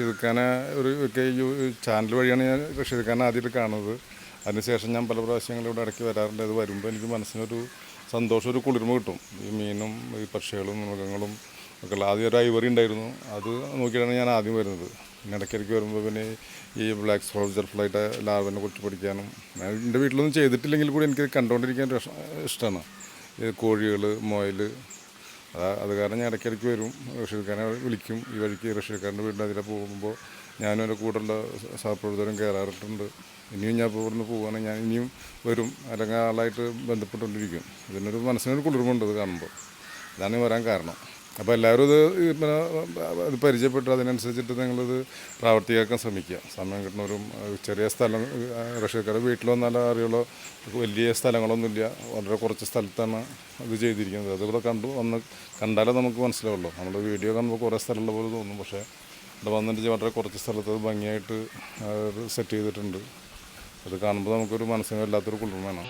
റഷീദ് ഖാനെ ചാനൽ വഴിയാണ് ഞാൻ റഷീദ് ഖാനെ ആദ്യമായിട്ട് കാണുന്നത്. അതിനുശേഷം ഞാൻ പല പ്രാവശ്യങ്ങളും ഇവിടെ ഇടയ്ക്ക് വരാറുണ്ട്. അത് വരുമ്പോൾ എനിക്ക് മനസ്സിനൊരു സന്തോഷം, ഒരു കുളിർമ കിട്ടും. ഈ മീനും ഈ പക്ഷികളും മൃഗങ്ങളും ഒക്കെ ഉള്ള ആദ്യം ഒരു ഐവറി ഉണ്ടായിരുന്നു, അത് നോക്കിയിട്ടാണ് ഞാൻ ആദ്യം വരുന്നത്. പിന്നെ ഇടയ്ക്കിടയ്ക്ക് വരുമ്പോൾ പിന്നെ ഈ ബ്ലാക്ക് സോൾജർ ഫ്ലൈറ്റ് ലാർവനെ കുറിച്ച് പഠിക്കാനും, ഞാൻ എൻ്റെ വീട്ടിലൊന്നും ചെയ്തിട്ടില്ലെങ്കിൽ കൂടി എനിക്ക് കണ്ടുകൊണ്ടിരിക്കാൻ ഇഷ്ടമാണ്. ഈ കോഴികൾ, മുയൽ, അത് കാരണം ഞാൻ ഇടയ്ക്കിടയ്ക്ക് വരും. റഷീദ് ഖാനെ വിളിക്കും. ഈ വഴിക്ക് റഷീദ് ഖാൻ്റെ വീടിൻ്റെ അതിലെ പോകുമ്പോൾ ഞാനും എൻ്റെ കൂടെയുള്ള സഹപ്രവർത്തകരും കയറാറിട്ടുണ്ട്. ഇനിയും ഞാൻ ഇപ്പോൾ ഇവിടുന്ന് പോവുകയാണെങ്കിൽ ഞാൻ ഇനിയും വരും, അല്ലെങ്കിൽ ആളായിട്ട് ബന്ധപ്പെട്ടുകൊണ്ടിരിക്കും. ഇതിനൊരു മനസ്സിനൊരു കുളിർമുണ്ട് ഇത് കാണുമ്പോൾ. ഇതാണ് വരാൻ കാരണം. അപ്പോൾ എല്ലാവരും ഇത് പരിചയപ്പെട്ട് അതിനനുസരിച്ചിട്ട് നിങ്ങളിത് പ്രാവർത്തികമാക്കാൻ ശ്രമിക്കുക. സമയം കിട്ടുന്നവരും ചെറിയ സ്ഥലം റഷീദ് ഖാൻ്റെ വീട്ടിൽ വന്നാൽ അറിയുള്ളൂ, വലിയ സ്ഥലങ്ങളൊന്നുമില്ല, വളരെ കുറച്ച് സ്ഥലത്താണ് ഇത് ചെയ്തിരിക്കുന്നത്. അതിവിടെ കണ്ടാലേ നമുക്ക് മനസ്സിലാവുള്ളൂ. നമ്മൾ വീഡിയോ കാണുമ്പോൾ കുറേ സ്ഥലമുള്ള പോലെ തോന്നും, പക്ഷേ ഇവിടെ വന്നിട്ട് വളരെ കുറച്ച് സ്ഥലത്ത് അത് ഭംഗിയായിട്ട് സെറ്റ് ചെയ്തിട്ടുണ്ട്. അത് കാണുമ്പോൾ നമുക്കൊരു മനസ്സിന് വല്ലാത്തൊരു കുളിർമയാണ്.